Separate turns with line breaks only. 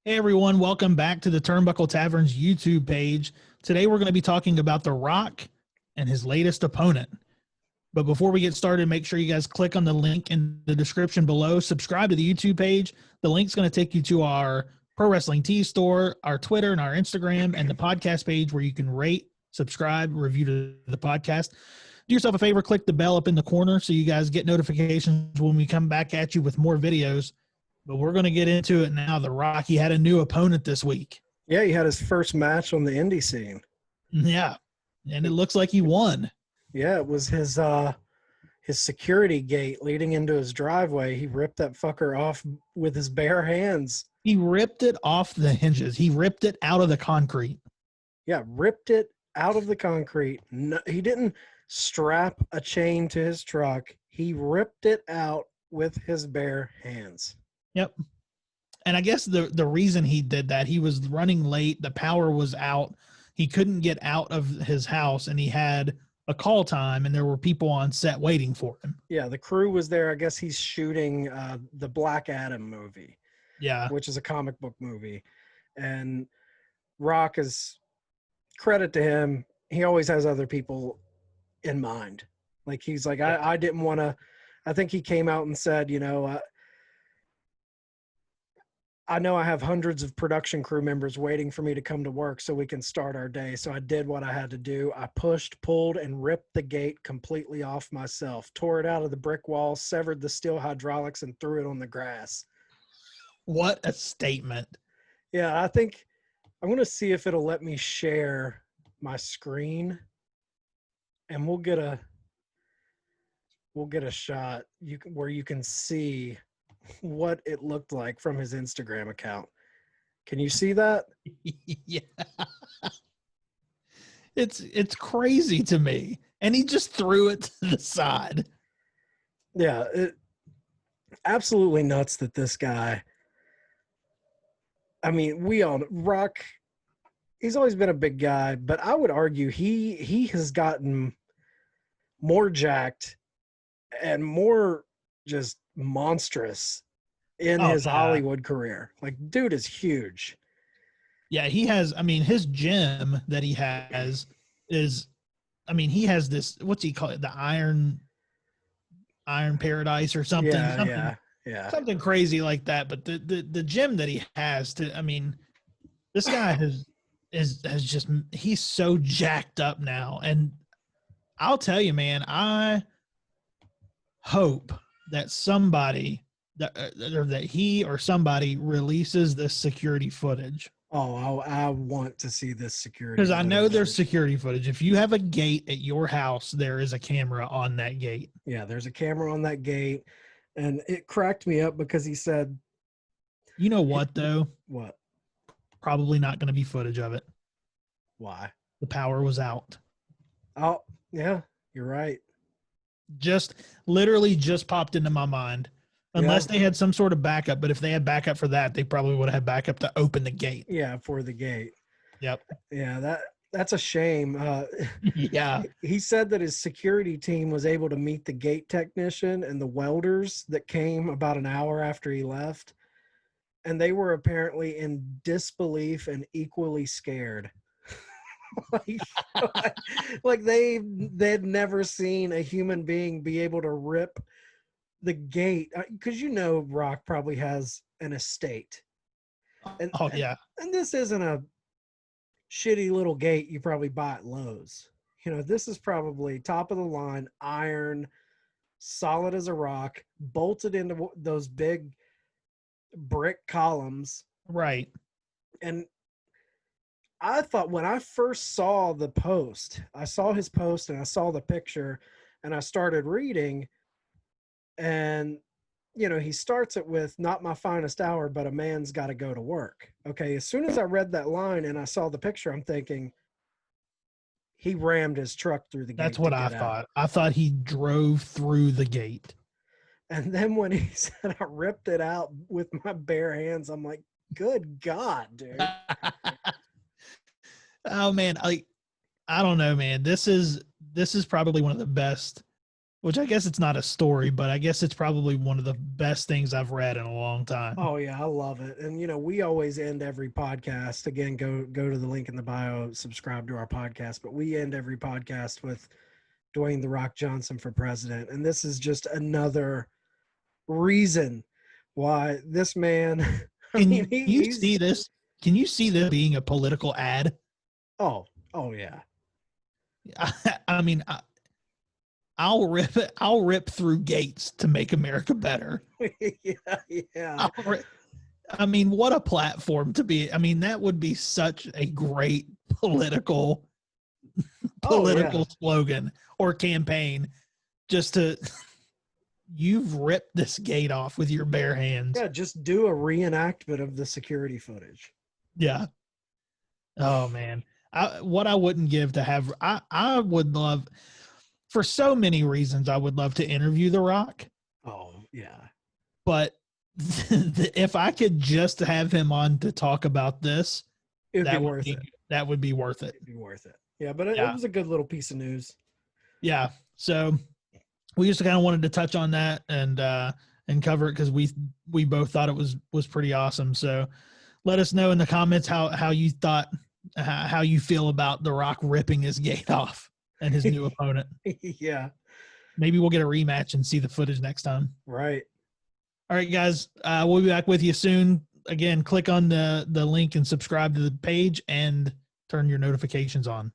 Hey everyone, welcome back to the Turnbuckle Tavern's YouTube page. Today we're going to be talking about The Rock and his latest opponent. But before we get started, make sure you guys click on the link in the description below. Subscribe to the YouTube page. The link's going to take you to our Pro Wrestling Tees store, our Twitter, and our Instagram, and the podcast page where you can rate, subscribe, review the podcast. Do yourself a favor, click the bell up in the corner so you guys get notifications when we come back at you with more videos. But we're going to get into it now. The Rock, he had a new opponent this week.
Yeah, he had his first match on the indie scene.
Yeah, and it looks like he won.
Yeah, it was his security gate leading into his driveway. He ripped that fucker off with his bare hands.
He ripped it off the hinges. He ripped it out of the concrete.
Yeah, ripped it out of the concrete. No, he didn't strap a chain to his truck. He ripped it out with his bare hands.
Yep. And I guess the reason he did that, he was running late. The power was out. He couldn't get out of his house, and he had a call time, and there were people on set waiting for him.
Yeah, the crew was there. I guess he's shooting the Black Adam movie.
Yeah.
Which is a comic book movie. And Rock is, credit to him, he always has other people in mind. Like, he's like, yeah. I didn't want to, I think he came out and said, I know I have hundreds of production crew members waiting for me to come to work so we can start our day. So I did what I had to do. I pushed, pulled, and ripped the gate completely off myself, tore it out of the brick wall, severed the steel hydraulics, and threw it on the grass.
What a statement.
Yeah, I think I'm going to see if it'll let me share my screen, and we'll get a shot where you can see what it looked like from his Instagram account. Can you see that?
Yeah. It's crazy to me. And he just threw it to the side.
Yeah, absolutely nuts that this guy, I mean, Rock, he's always been a big guy, but I would argue he has gotten more jacked and more just monstrous in his Hollywood career. Like, dude is huge.
Yeah, he has, I mean, his gym that he has is, I mean, he has this, what's he call it? The Iron Paradise or something.
Yeah.
Something crazy like that. But the gym that he has I mean, this guy has just, he's so jacked up now. And I'll tell you, man, I hope that somebody that he or somebody releases this security footage.
Oh, I want to see this security.
Because I know there's security footage. If you have a gate at your house, there is a camera on that gate.
Yeah, there's a camera on that gate. And it cracked me up because he said,
you know what, though?
What?
Probably not going to be footage of it.
Why?
The power was out.
Oh, yeah, you're right.
Literally just popped into my mind. Unless they had some sort of backup, but if they had backup for that, they probably would have had backup to open the gate.
Yeah, for the gate.
Yep.
Yeah, that's a shame.
Yeah.
He said that his security team was able to meet the gate technician and the welders that came about an hour after he left, and they were apparently in disbelief and equally scared. like they'd never seen a human being be able to rip the gate, because Rock probably has an estate. And this isn't a shitty little gate you probably buy at Lowe's. This is probably top of the line, iron, solid as a rock, bolted into those big brick columns.
Right.
And I thought, when I first saw the post, I saw his post and I saw the picture and I started reading, and he starts it with, "Not my finest hour, but a man's got to go to work." Okay, as soon as I read that line and I saw the picture, I'm thinking he rammed his truck through the gate.
That's what I thought. I thought he drove through the gate.
And then when he said, "I ripped it out with my bare hands," I'm like, good God, dude.
Oh man, I don't know, man. This is probably one of the best which I guess it's not a story, but I guess it's probably one of the best things I've read in a long time.
Oh yeah, I love it. And we always end every podcast. Again, go to the link in the bio, subscribe to our podcast. But we end every podcast with Dwayne "The Rock" Johnson for president, and this is just another reason why this man.
Can you see this? Can you see this being a political ad?
Oh yeah.
I mean, I'll rip through gates to make America better.
yeah.
I mean, what a platform to be. I mean, that would be such a great political slogan or campaign. Just to, you've ripped this gate off with your bare hands.
Yeah, just do a reenactment of the security footage.
Yeah. Oh man, what I wouldn't give to have. I would love, for so many reasons, I would love to interview The Rock.
Oh yeah.
But if I could just have him on to talk about this, that would be worth it.
It'd be worth it. Yeah, but it was a good little piece of news.
Yeah. So we just kind of wanted to touch on that and cover it because we both thought it was pretty awesome. So let us know in the comments how you thought, how you feel about The Rock ripping his gate off and his new opponent.
Yeah.
Maybe we'll get a rematch and see the footage next time.
Right.
All right, guys. We'll be back with you soon. Again, click on the link and subscribe to the page and turn your notifications on.